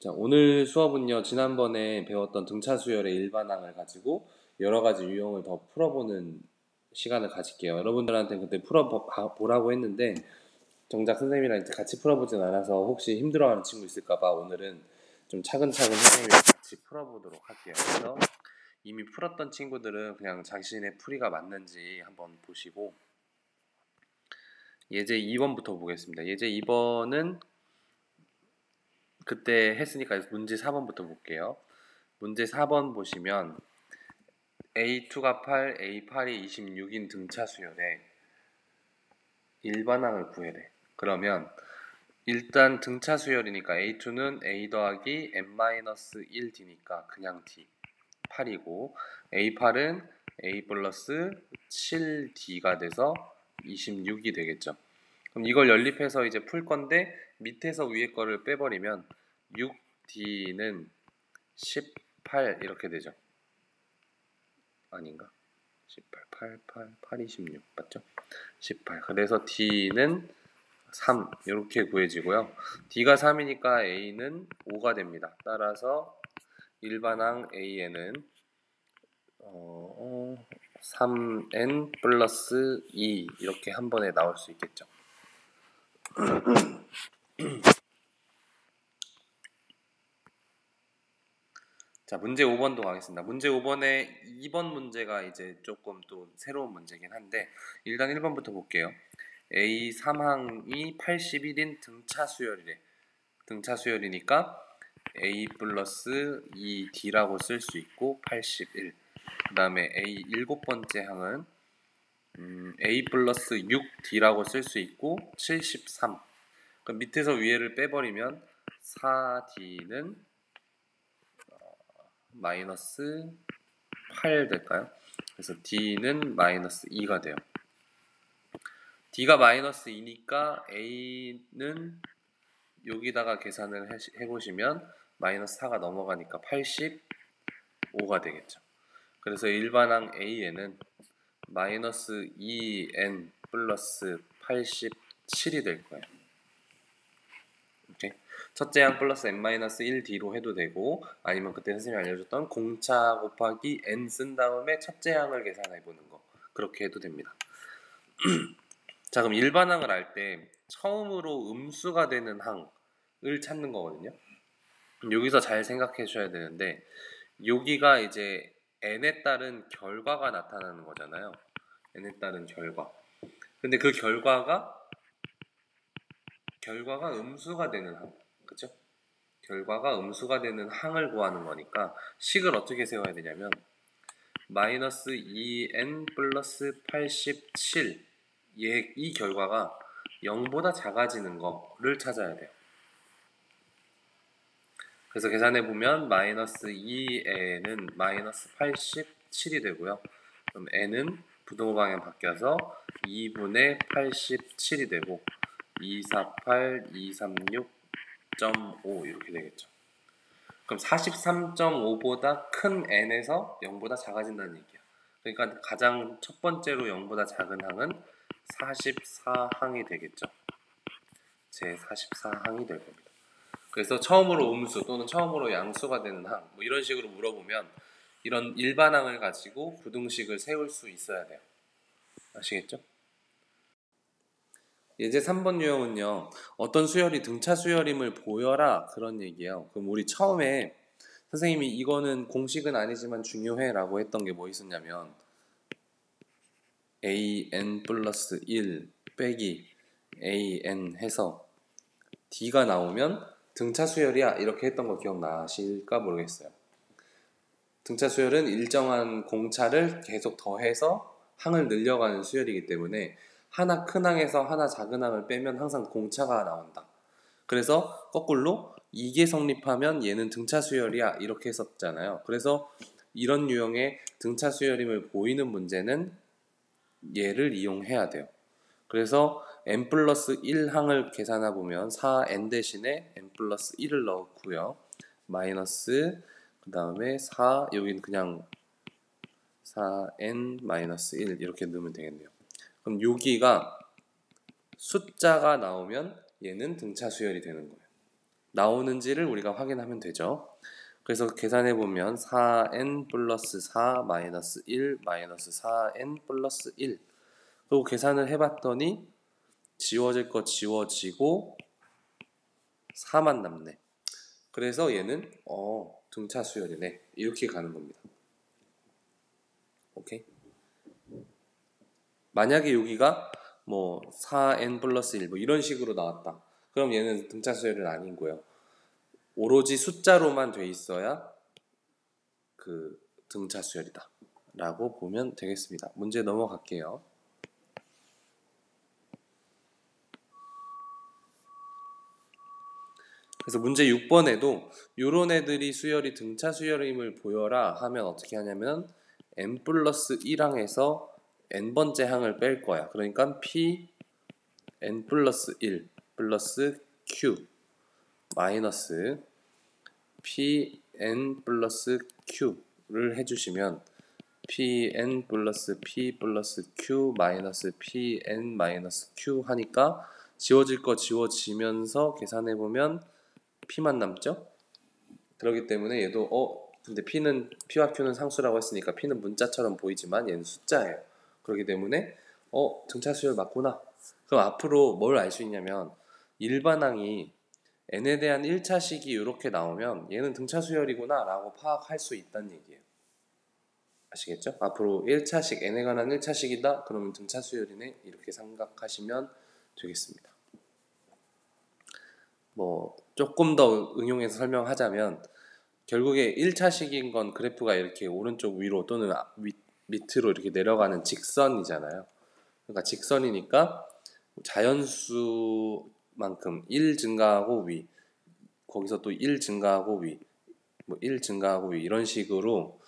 자, 오늘 수업은요, 지난번에 배웠던 등차 수열의 일반항을 가지고 여러 가지 유형을 더 풀어보는 시간을 가질게요. 여러분들한테 그때 풀어보라고 했는데, 정작 선생님이랑 이제 같이 풀어보진 않아서 혹시 힘들어하는 친구 있을까봐 오늘은 좀 차근차근 선생님이랑 같이 풀어보도록 할게요. 그래서 이미 풀었던 친구들은 그냥 자신의 풀이가 맞는지 한번 보시고, 예제 2번부터 보겠습니다. 예제 2번은 그때 했으니까 문제 4번부터 볼게요. 문제 4번 보시면 A2가 8, A8이 26인 등차 수열에 일반항을 구해래. 그러면 일단 등차 수열이니까 A2는 A 더하기 n-1d니까 그냥 D 8이고, A8은 A 플러스 7D가 돼서 26이 되겠죠. 그럼 이걸 연립해서 이제 풀 건데, 밑에서 위에 거를 빼버리면 6D는 18 이렇게 되죠. 아닌가? 18, 8, 26 맞죠? 18. 그래서 D는 3 이렇게 구해지고요. D가 3이니까 A는 5가 됩니다. 따라서 일반항 A에는 3n 플러스 2 이렇게 한 번에 나올 수 있겠죠. 자, 문제 5번도 가겠습니다. 문제 5번에 2번 문제가 이제 조금 또 새로운 문제긴 한데, 일단 1번부터 볼게요. A 3항이 81인 등차 수열이래. 등차 수열이니까 A 플러스 2D라고 쓸 수 있고 81. 그 다음에 A 7번째 항은 A 플러스 6D라고 쓸 수 있고 73. 그럼 밑에서 위에를 빼버리면 4D는 마이너스 8 될까요? 그래서 D는 마이너스 2가 돼요. D가 마이너스 2니까 A는 여기다가 계산을 해보시면 마이너스 4가 넘어가니까 85가 되겠죠. 그래서 일반항 A에는 마이너스 2n 플러스 87이 될 거예요. 오케이? 첫째 항 플러스 n-1d로 해도 되고, 아니면 그때 선생님이 알려줬던 공차 곱하기 n 쓴 다음에 첫째 항을 계산해보는 거, 그렇게 해도 됩니다. 자, 그럼 일반항을 알 때 처음으로 음수가 되는 항을 찾는 거거든요. 여기서 잘 생각해 주셔야 되는데, 여기가 이제 n에 따른 결과가 나타나는 거잖아요. n에 따른 결과. 근데 그 결과가 음수가 되는 항, 그쵸? 결과가 음수가 되는 항을 구하는 거니까 식을 어떻게 세워야 되냐면 마이너스 2n 플러스 87 이 결과가 0보다 작아지는 거를 찾아야 돼요. 그래서 계산해보면 마이너스 2n은 마이너스 87이 되고요. 그럼 n은 부등호 방향 바뀌어서 2분의 87이 되고 248, 236.5 이렇게 되겠죠. 그럼 43.5보다 큰 n에서 0보다 작아진다는 얘기야. 그러니까 가장 첫 번째로 0보다 작은 항은 44항이 되겠죠. 제 44항이 될 겁니다. 그래서 처음으로 음수 또는 처음으로 양수가 되는 항, 뭐 이런 식으로 물어보면 이런 일반항을 가지고 부등식을 세울 수 있어야 돼요. 아시겠죠? 예제 3번 유형은요, 어떤 수열이 등차 수열임을 보여라, 그런 얘기예요. 그럼 우리 처음에 선생님이 이거는 공식은 아니지만 중요해 라고 했던 게 뭐 있었냐면 an 플러스 1 빼기 an 해서 d가 나오면 등차 수열이야 이렇게 했던 거 기억나실까 모르겠어요. 등차 수열은 일정한 공차를 계속 더해서 항을 늘려가는 수열이기 때문에 하나 큰 항에서 하나 작은 항을 빼면 항상 공차가 나온다. 그래서 거꾸로 이게 성립하면 얘는 등차 수열이야 이렇게 했었잖아요. 그래서 이런 유형의 등차 수열임을 보이는 문제는 얘를 이용해야 돼요. 그래서 n 플러스 1항을 계산해 보면 4n 대신에 n 플러스 1을 넣고요. 마이너스 그 다음에 4 여기는 그냥 4n 마이너스 1 이렇게 넣으면 되겠네요. 그럼 여기가 숫자가 나오면 얘는 등차 수열이 되는 거예요. 나오는지를 우리가 확인하면 되죠. 그래서 계산해 보면 4n 플러스 4 마이너스 1 마이너스 4n 플러스 1. 그리고 계산을 해봤더니 지워질 거 지워지고 4만 남네. 그래서 얘는 등차 수열이네. 이렇게 가는 겁니다. 오케이. 만약에 여기가 뭐 4n 플러스 1 뭐 이런 식으로 나왔다. 그럼 얘는 등차 수열은 아닌 거예요. 오로지 숫자로만 돼 있어야 그 등차 수열이다 라고 보면 되겠습니다. 문제 넘어갈게요. 그래서 문제 6번에도 요런 애들이 수열이 등차 수열임을 보여라 하면 어떻게 하냐면 n 플러스 1항에서 n번째 항을 뺄 거야. 그러니까 p n 플러스 1 플러스 q 마이너스 p n 플러스 q를 해주시면 p n 플러스 p 플러스 q 마이너스 p n 마이너스 q 하니까 지워질 거 지워지면서 계산해보면 p만 남죠? 그렇기 때문에 얘도 근데 p와 q는 상수라고 했으니까 p는 문자처럼 보이지만 얘는 숫자예요. 그렇기 때문에 등차 수열 맞구나. 그럼 앞으로 뭘 알 수 있냐면 일반항이 n에 대한 1차식이 이렇게 나오면 얘는 등차 수열이구나 라고 파악할 수 있다는 얘기예요. 아시겠죠? 앞으로 1차식, n에 관한 1차식이다? 그러면 등차 수열이네? 이렇게 생각하시면 되겠습니다. 뭐 조금 더 응용해서 설명하자면 결국에 1차식인 건 그래프가 이렇게 오른쪽 위로 또는 밑으로 이렇게 내려가는 직선이잖아요. 그러니까 직선이니까 자연수만큼 1 증가하고 위, 거기서 또 1 증가하고 위, 뭐 1 증가하고 위 이런 식으로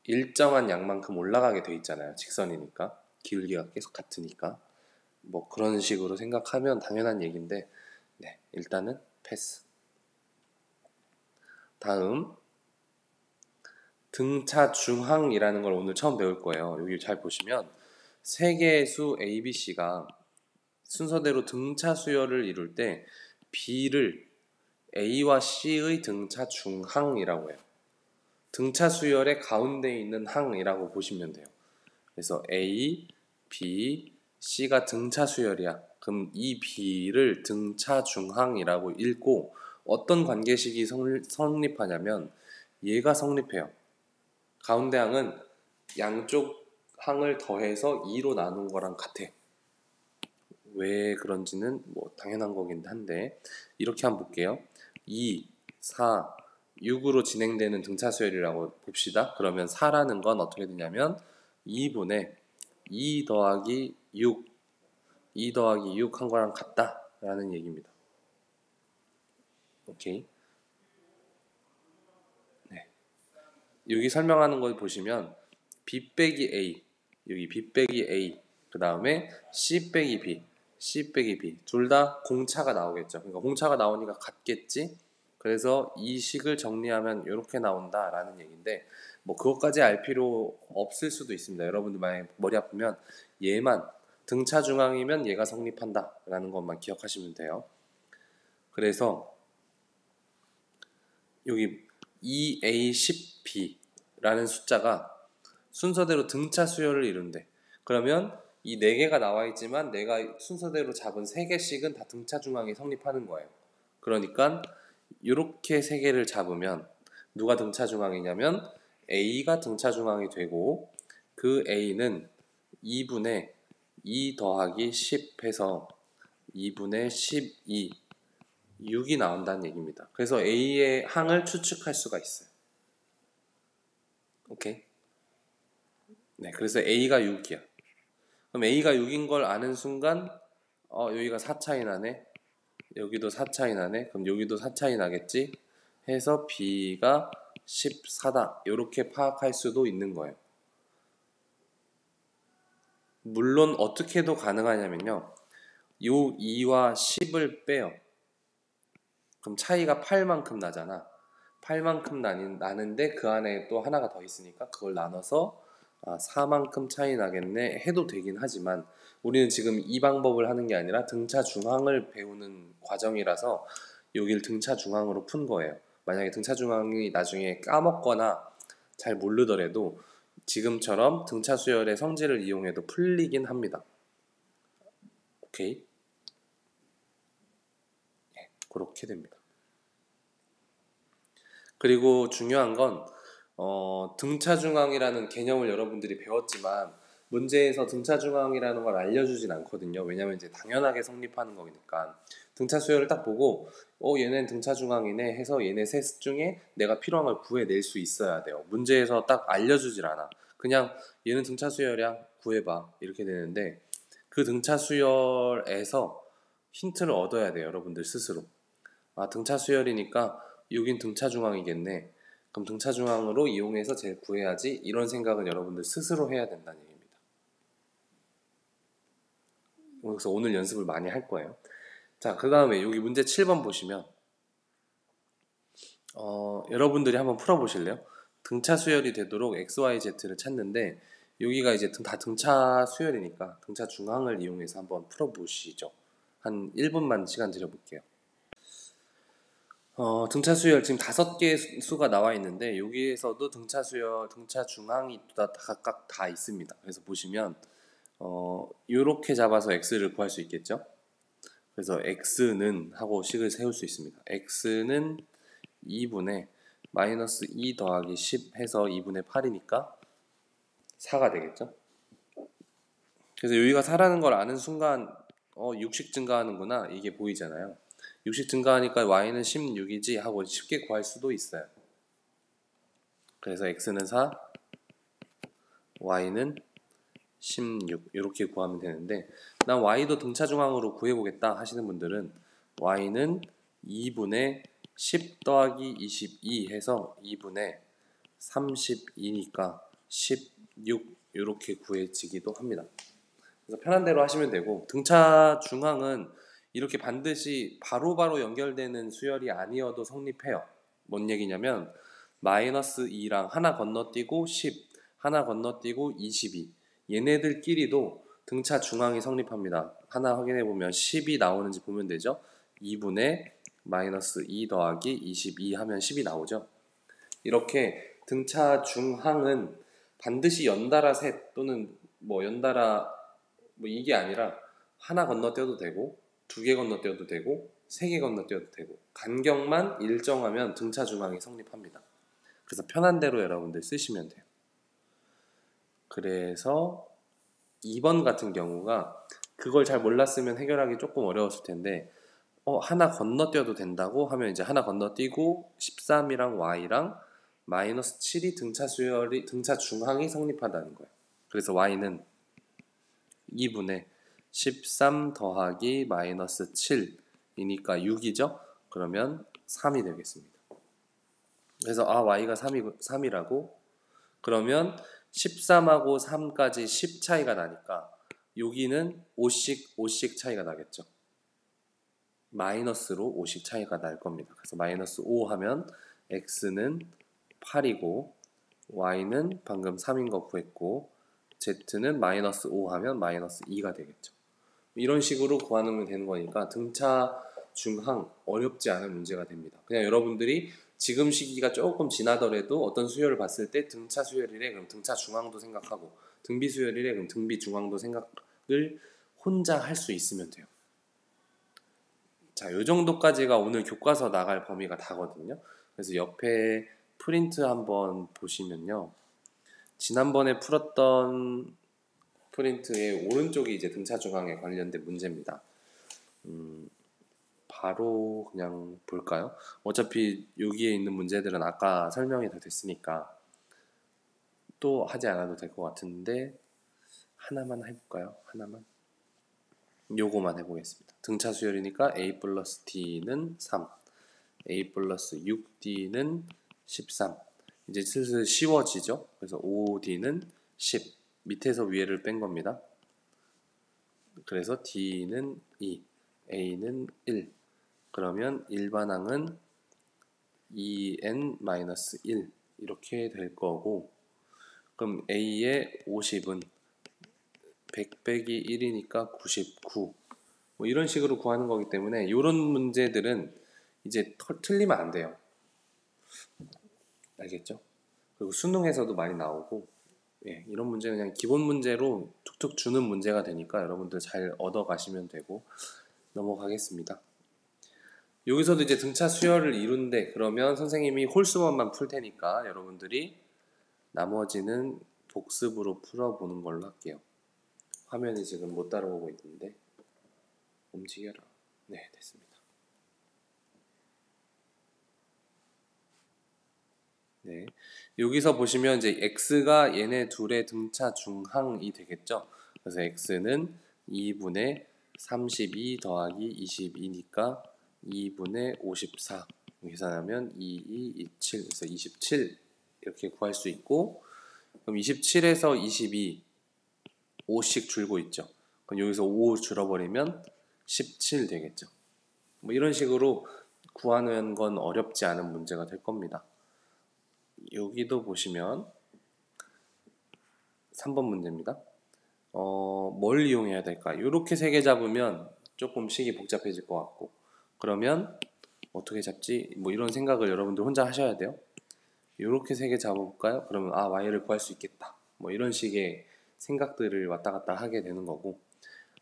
일정한 양만큼 올라가게 돼 있잖아요. 직선이니까 기울기가 계속 같으니까 뭐 그런 식으로 생각하면 당연한 얘기인데 네, 일단은 패스. 다음 등차 중항이라는 걸 오늘 처음 배울 거예요. 여기 잘 보시면 세 개의 수 A, B, C가 순서대로 등차 수열을 이룰 때 B를 A와 C의 등차 중항이라고 해요. 등차 수열의 가운데 있는 항이라고 보시면 돼요. 그래서 A, B, C가 등차 수열이야. 그럼 이 B를 등차 중항이라고 읽고 어떤 관계식이 성립하냐면 얘가 성립해요. 가운데 항은 양쪽 항을 더해서 2로 나눈 거랑 같아. 왜 그런지는 뭐 당연한 거긴 한데 이렇게 한번 볼게요. 2, 4, 6으로 진행되는 등차 수열이라고 봅시다. 그러면 4라는 건 어떻게 되냐면 2분의 2 더하기 6, 2 더하기 6 한 거랑 같다 라는 얘기입니다. 오케이. 네. 여기 설명하는 걸 보시면 B 빼기 A, 여기 B 빼기 A, 그 다음에 C 빼기 B, C 빼기 B 둘 다 공차가 나오겠죠. 그러니까 공차가 나오니까 같겠지. 그래서 이 식을 정리하면 이렇게 나온다라는 얘기인데 뭐 그것까지 알 필요 없을 수도 있습니다. 여러분들 만약에 머리 아프면 얘만 등차 중앙이면 얘가 성립한다라는 것만 기억하시면 돼요. 그래서 여기 EA10B라는 숫자가 순서대로 등차 수열을 이룬대. 그러면 이 4개가 나와 있지만 내가 순서대로 잡은 3개씩은 다 등차 중앙이 성립하는 거예요. 그러니까 이렇게 3개를 잡으면 누가 등차 중앙이냐면 A가 등차 중앙이 되고 그 A는 2분의 2 더하기 10 해서 2분의 12 6이 나온다는 얘기입니다. 그래서 A의 항을 추측할 수가 있어요. 오케이? 네, 그래서 A가 6이야. 그럼 A가 6인 걸 아는 순간 여기가 4 차이 나네. 여기도 4 차이 나네. 그럼 여기도 4 차이 나겠지? 해서 B가 14다. 이렇게 파악할 수도 있는 거예요. 물론 어떻게도 가능하냐면요. 요 2와 10을 빼요. 그럼 차이가 8만큼 나잖아. 8만큼 나는데 그 안에 또 하나가 더 있으니까 그걸 나눠서 4만큼 차이 나겠네 해도 되긴 하지만 우리는 지금 이 방법을 하는 게 아니라 등차 중항을 배우는 과정이라서 여길 등차 중앙으로 푼 거예요. 만약에 등차 중앙이 나중에 까먹거나 잘 모르더라도 지금처럼 등차 수열의 성질을 이용해도 풀리긴 합니다. 오케이? 네, 그렇게 됩니다. 그리고 중요한 건 등차 중앙이라는 개념을 여러분들이 배웠지만 문제에서 등차 중앙이라는 걸 알려주진 않거든요. 왜냐면 이제 당연하게 성립하는 거니까. 등차 수열을 딱 보고 얘는 등차 중앙이네 해서 얘네 셋 중에 내가 필요한 걸 구해낼 수 있어야 돼요. 문제에서 딱 알려주질 않아. 그냥 얘는 등차 수열이야 구해봐 이렇게 되는데 그 등차 수열에서 힌트를 얻어야 돼요. 여러분들 스스로. 아, 등차 수열이니까 여긴 등차 중앙이겠네. 그럼 등차 중앙으로 이용해서 제일 구해야지. 이런 생각을 여러분들 스스로 해야 된다는 얘기입니다. 그래서 오늘 연습을 많이 할 거예요. 자, 그 다음에 여기 문제 7번 보시면 여러분들이 한번 풀어보실래요? 등차 수열이 되도록 XYZ를 찾는데 여기가 이제 다 등차 수열이니까 등차 중앙을 이용해서 한번 풀어보시죠. 한 1분만 시간 드려볼게요. 등차 수열 지금 5개 수가 나와 있는데 여기에서도 등차 수열, 등차 중앙이 각각 다 있습니다. 그래서 보시면 이렇게 잡아서 x를 구할 수 있겠죠. 그래서 x는 하고 식을 세울 수 있습니다. x는 2분의 마이너스 2 더하기 10 해서 2분의 8이니까 4가 되겠죠. 그래서 여기가 4라는 걸 아는 순간 60 증가하는구나 이게 보이잖아요. 60 증가하니까 y는 16이지 하고 쉽게 구할 수도 있어요. 그래서 x는 4, y는 16 이렇게 구하면 되는데 난 y도 등차 중앙으로 구해보겠다 하시는 분들은 y는 2분의 10 더하기 22 해서 2분의 32니까 16 이렇게 구해지기도 합니다. 그래서 편한 대로 하시면 되고 등차 중앙은 이렇게 반드시 바로바로 연결되는 수열이 아니어도 성립해요. 뭔 얘기냐면 마이너스 2랑 하나 건너뛰고 10, 하나 건너뛰고 22 얘네들끼리도 등차 중앙이 성립합니다. 하나 확인해보면 10이 나오는지 보면 되죠. 2분의 마이너스 2 더하기 22 하면 10이 나오죠. 이렇게 등차 중항은 반드시 연달아 셋 또는 뭐 연달아 뭐 이게 아니라 하나 건너뛰어도 되고 2개 건너뛰어도 되고 3개 건너뛰어도 되고 간격만 일정하면 등차 중앙이 성립합니다. 그래서 편한 대로 여러분들 쓰시면 돼요. 그래서 2번 같은 경우가 그걸 잘 몰랐으면 해결하기 조금 어려웠을 텐데 하나 건너뛰어도 된다고 하면 이제 하나 건너뛰고 13이랑 y랑 마이너스 7이 등차 중항이 성립하다는 거예요. 그래서 y는 2분의 13 더하기 마이너스 7이니까 6이죠. 그러면 3이 되겠습니다. 그래서 y가 3이라고 그러면 13하고 3까지 10 차이가 나니까 여기는 5씩 차이가 나겠죠. 마이너스로 5씩 차이가 날 겁니다. 그래서 마이너스 5 하면 x는 8이고 y는 방금 3인 거 구했고 z는 마이너스 5 하면 마이너스 2가 되겠죠. 이런 식으로 구하면 되는 거니까 등차 중항 어렵지 않은 문제가 됩니다. 그냥 여러분들이 지금 시기가 조금 지나더라도 어떤 수열을 봤을 때 등차 수열이래 그럼 등차 중항도 생각하고 등비 수열이래 그럼 등비 중항도 생각을 혼자 할 수 있으면 돼요. 자, 요 정도까지가 오늘 교과서 나갈 범위가 다거든요. 그래서 옆에 프린트 한번 보시면요. 지난번에 풀었던 프린트의 오른쪽이 이제 등차 중앙에 관련된 문제입니다. 바로 그냥 볼까요? 어차피 여기에 있는 문제들은 아까 설명이 다 됐으니까 또 하지 않아도 될 것 같은데 하나만 해볼까요? 하나만? 요거만 해보겠습니다. 등차 수열이니까 a 플러스 d는 3, a 플러스 6d는 13. 이제 슬슬 쉬워지죠? 그래서 5d는 10. 밑에서 위에를 뺀 겁니다. 그래서 d는 2, a는 1. 그러면 일반항은 2n-1 이렇게 될 거고 그럼 a의 50은 100 빼기 1이니까 99 뭐 이런 식으로 구하는 거기 때문에 이런 문제들은 이제 틀리면 안 돼요. 알겠죠? 그리고 수능에서도 많이 나오고, 예, 이런 문제는 그냥 기본 문제로 툭툭 주는 문제가 되니까 여러분들 잘 얻어가시면 되고, 넘어가겠습니다. 여기서도 이제 등차 수열을 이룬데, 그러면 선생님이 홀수원만 풀 테니까 여러분들이 나머지는 복습으로 풀어보는 걸로 할게요. 화면이 지금 못 따라오고 있는데 움직여라. 네, 됐습니다. 네, 여기서 보시면 이제 x가 얘네 둘의 등차 중항이 되겠죠. 그래서 x는 2분의 32 더하기 22니까 2분의 54 계산하면 2227, 그래서 27 이렇게 구할 수 있고, 그럼 27에서 22 5씩 줄고 있죠. 그럼 여기서 5 줄어버리면 17 되겠죠. 뭐 이런 식으로 구하는 건 어렵지 않은 문제가 될 겁니다. 여기도 보시면 3번 문제입니다. 뭘 이용해야 될까? 이렇게 세 개 잡으면 조금 식이 복잡해질 것 같고, 그러면 어떻게 잡지? 뭐 이런 생각을 여러분들 혼자 하셔야 돼요. 이렇게 세 개 잡아볼까요? 그러면 y를 구할 수 있겠다. 뭐 이런 식의 생각들을 왔다 갔다 하게 되는 거고,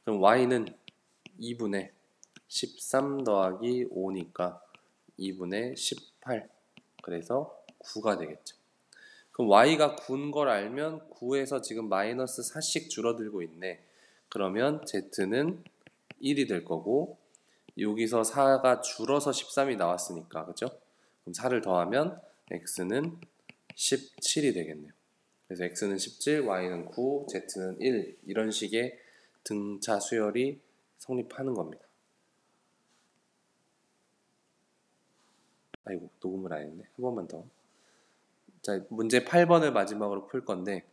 그럼 y는 2분의 13 더하기 5니까 2분의 18, 그래서 9가 되겠죠. 그럼 y가 9인 걸 알면 9에서 지금 마이너스 4씩 줄어들고 있네. 그러면 z는 1이 될 거고, 여기서 4가 줄어서 13이 나왔으니까, 그죠? 그럼 4를 더하면 x는 17이 되겠네요. 그래서 x는 17, y는 9, z는 1, 이런 식의 등차 수열이 성립하는 겁니다. 아이고, 녹음을 안 했네. 한 번만 더. 자, 문제 8번을 마지막으로 풀 건데,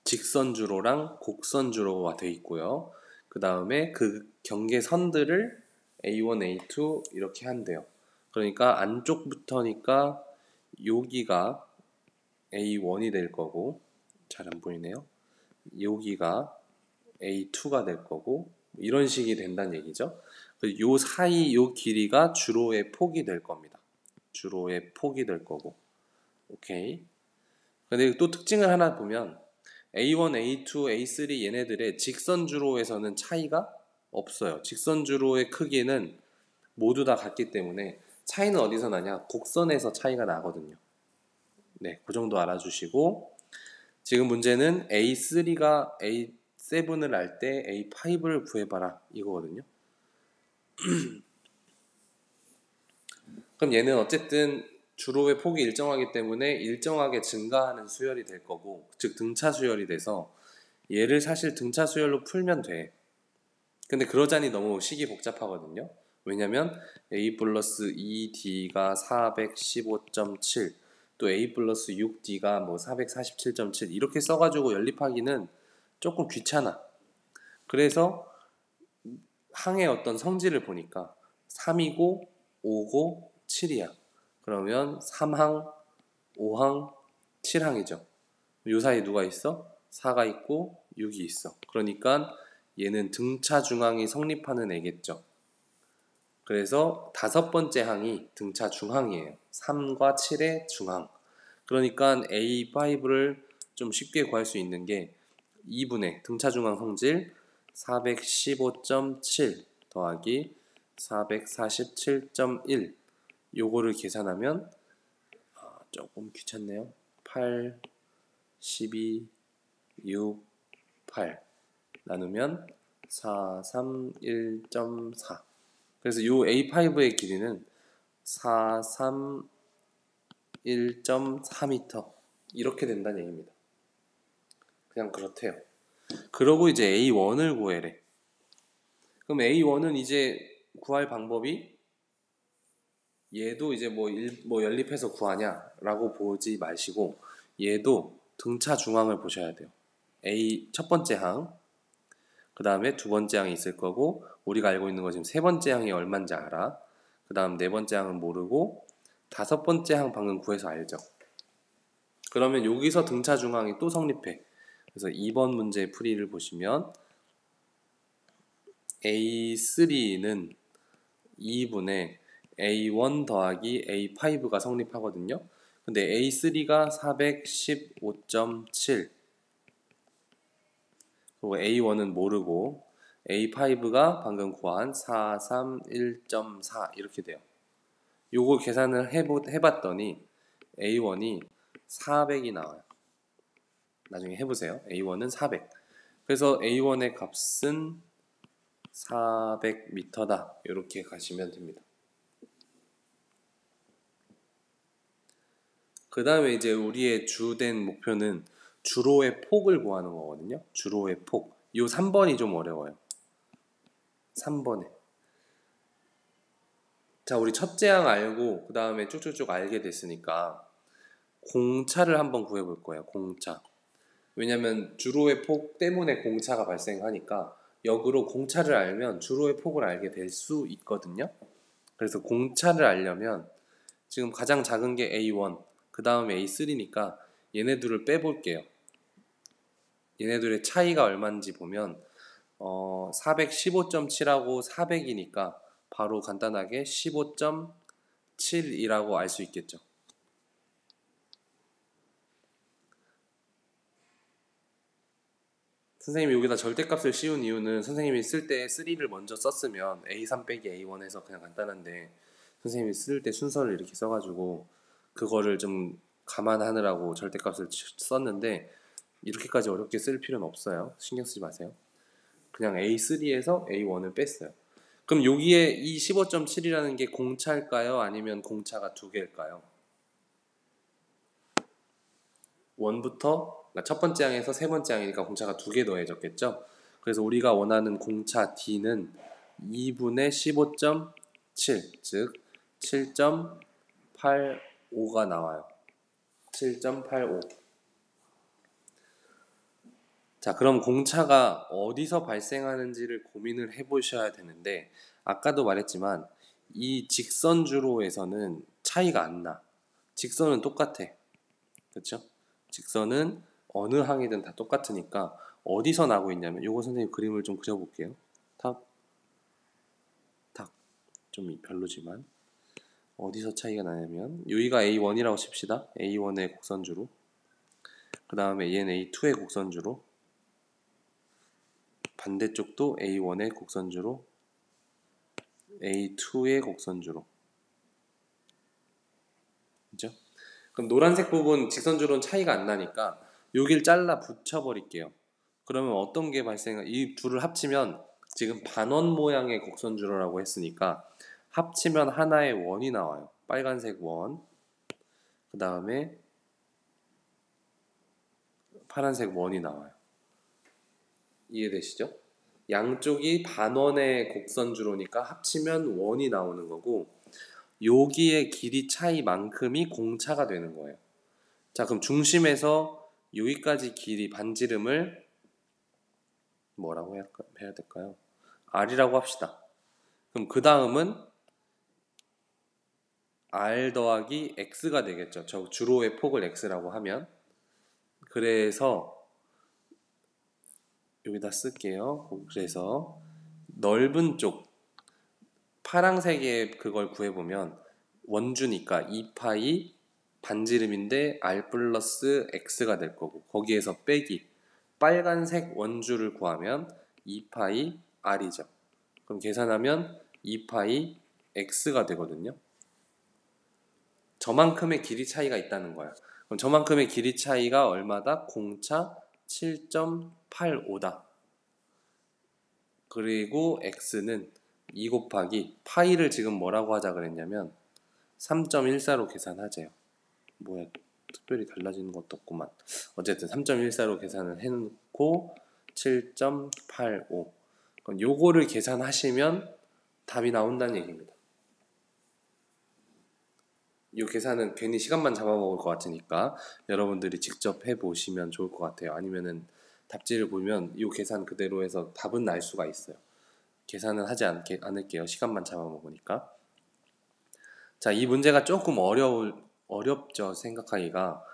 직선주로랑 곡선주로가 되어 있고요. 그 다음에 그 경계선들을 A1, A2 이렇게 한대요. 그러니까 안쪽부터니까 여기가 A1이 될 거고, 잘 안 보이네요. 여기가 A2가 될 거고, 이런 식이 된다는 얘기죠. 요 사이 요 길이가 주로의 폭이 될 겁니다. 주로의 폭이 될 거고. 오케이. 근데 또 특징을 하나 보면 A1, A2, A3 얘네들의 직선 주로에서는 차이가 없어요. 직선 주로의 크기는 모두 다 같기 때문에 차이는 어디서 나냐? 곡선에서 차이가 나거든요. 네, 그 정도 알아주시고, 지금 문제는 A3가 A7을 알 때 A5를 구해봐라 이거거든요. 그럼 얘는 어쨌든 주로의 폭이 일정하기 때문에 일정하게 증가하는 수열이 될 거고, 즉 등차 수열이 돼서 얘를 사실 등차 수열로 풀면 돼. 근데 그러자니 너무 식이 복잡하거든요. 왜냐면 a 플러스 2d가 415.7, 또 a 플러스 6d가 뭐 447.7 이렇게 써가지고 연립하기는 조금 귀찮아. 그래서 항의 어떤 성질을 보니까 3이고 5고 7이야. 그러면 3항, 5항, 7항이죠. 요 사이 누가 있어? 4가 있고 6이 있어. 그러니까 얘는 등차 중항이 성립하는 애겠죠. 그래서 다섯 번째 항이 등차 중항이에요. 3과 7의 중항. 그러니까 A5를 좀 쉽게 구할 수 있는 게 2분의 등차 중항 성질 415.7 더하기 447.1, 요거를 계산하면 조금 귀찮네요. 8, 12, 6, 8 나누면 431.4. 그래서 요 A5의 길이는 431.4m 이렇게 된다는 얘기입니다. 그냥 그렇대요. 그러고 이제 A1을 구해래. 그럼 A1은 이제 구할 방법이, 얘도 이제 뭐 연립해서 구하냐라고 보지 마시고 얘도 등차 중항을 보셔야 돼요. A 첫 번째 항, 그 다음에 두 번째 항이 있을 거고, 우리가 알고 있는 거 지금 세 번째 항이 얼마인지 알아. 그 다음 네 번째 항은 모르고, 다섯 번째 항 방금 구해서 알죠. 그러면 여기서 등차 중항이 또 성립해. 그래서 2번 문제 풀이를 보시면 A3는 2분의 A1 더하기 A5가 성립하거든요. 근데 A3가 415.7, 그리고 A1은 모르고 A5가 방금 구한 431.4 이렇게 돼요. 요거 계산을 해봤더니 A1이 400이 나와요. 나중에 해보세요. A1은 400. 그래서 A1의 값은 400m다. 이렇게 가시면 됩니다. 그 다음에 이제 우리의 주된 목표는 주로의 폭을 구하는 거거든요. 주로의 폭. 요 3번이 좀 어려워요. 3번에. 자, 우리 첫째 항 알고 그 다음에 쭉쭉쭉 알게 됐으니까 공차를 한번 구해볼 거예요. 공차. 왜냐면 주로의 폭 때문에 공차가 발생하니까 역으로 공차를 알면 주로의 폭을 알게 될 수 있거든요. 그래서 공차를 알려면 지금 가장 작은 게 A1, 그 다음에 A3니까 얘네들을 빼볼게요. 얘네들의 차이가 얼마인지 보면 415.7하고 400이니까 바로 간단하게 15.7이라고 알 수 있겠죠. 선생님이 여기다 절대값을 씌운 이유는 선생님이 쓸 때 3를 먼저 썼으면 A3 빼기 A1 해서 그냥 간단한데, 선생님이 쓸 때 순서를 이렇게 써가지고 그거를 좀 감안하느라고 절대값을 썼는데 이렇게까지 어렵게 쓸 필요는 없어요. 신경 쓰지 마세요. 그냥 A3에서 A1을 뺐어요. 그럼 여기에 이 15.7이라는 게 공차일까요? 아니면 공차가 두 개일까요? 원부터 첫 번째 항에서 세 번째 항이니까 공차가 두 개 더해졌겠죠? 그래서 우리가 원하는 공차 D는 2분의 15.7, 즉 7.85가 나와요. 7.85. 자, 그럼 공차가 어디서 발생하는지를 고민을 해보셔야 되는데, 아까도 말했지만 이 직선주로에서는 차이가 안 나. 직선은 똑같아. 그렇죠? 직선은 어느 항이든 다 똑같으니까 어디서 나고 있냐면, 요거 선생님 그림을 좀 그려볼게요. 탁, 탁. 좀 별로지만 어디서 차이가 나냐면, 여기가 A1이라고 칩시다. A1의 곡선주로. 그 다음에 얘는 A2의 곡선주로. 반대쪽도 A1의 곡선주로, A2의 곡선주로. 그죠? 그럼 노란색 부분 직선주로는 차이가 안 나니까 여길 잘라 붙여버릴게요. 그러면 어떤 게 이 둘을 합치면, 지금 반원 모양의 곡선주로라고 했으니까 합치면 하나의 원이 나와요. 빨간색 원, 그 다음에 파란색 원이 나와요. 이해되시죠? 양쪽이 반원의 곡선주로니까 합치면 원이 나오는 거고, 여기의 길이 차이만큼이 공차가 되는 거예요. 자, 그럼 중심에서 여기까지 길이 반지름을 뭐라고 해야 될까요? R이라고 합시다. 그럼 그 다음은 R 더하기 X가 되겠죠. 저 주로의 폭을 X라고 하면. 그래서 여기다 쓸게요. 그래서 넓은 쪽 파란색의 그걸 구해보면 원주니까 2파이 반지름인데 R 플러스 X가 될 거고, 거기에서 빼기 빨간색 원주를 구하면 2파이 R이죠. 그럼 계산하면 2파이 X가 되거든요. 저만큼의 길이 차이가 있다는 거야. 그럼 저만큼의 길이 차이가 얼마다? 공차 7.85다. 그리고 X는 2 곱하기 파이를 지금 뭐라고 하자 그랬냐면 3.14로 계산하재요. 뭐야, 특별히 달라지는 것도 없구만. 어쨌든 3.14로 계산을 해놓고 7.85. 그럼 요거를 계산하시면 답이 나온다는 얘기입니다. 이 계산은 괜히 시간만 잡아먹을 것 같으니까 여러분들이 직접 해보시면 좋을 것 같아요. 아니면은 답지를 보면 이 계산 그대로 해서 답은 날 수가 있어요. 계산은 하지 않을게요. 시간만 잡아먹으니까. 자, 이 문제가 조금 어렵죠, 생각하기가.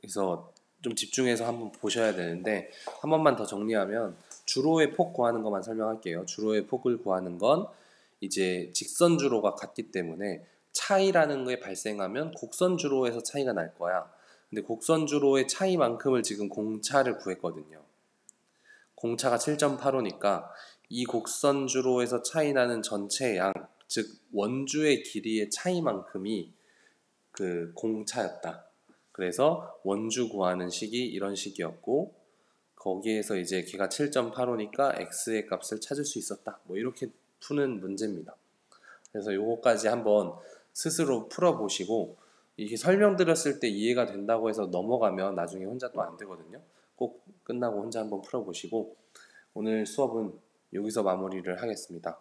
그래서 좀 집중해서 한번 보셔야 되는데, 한 번만 더 정리하면 주로의 폭 구하는 것만 설명할게요. 주로의 폭을 구하는 건 이제 직선주로가 같기 때문에 차이라는 게 발생하면 곡선주로에서 차이가 날 거야. 근데 곡선주로의 차이만큼을 지금 공차를 구했거든요. 공차가 7.85니까 이 곡선주로에서 차이 나는 전체 양, 즉 원주의 길이의 차이만큼이 그 공차였다. 그래서 원주 구하는 식이 이런 식이었고, 거기에서 이제 걔가 7.85니까 x의 값을 찾을 수 있었다. 뭐 이렇게 푸는 문제입니다. 그래서 요거까지 한번 스스로 풀어보시고, 이게 설명드렸을 때 이해가 된다고 해서 넘어가면 나중에 혼자 또 안 되거든요. 꼭 끝나고 혼자 한번 풀어보시고, 오늘 수업은 여기서 마무리를 하겠습니다.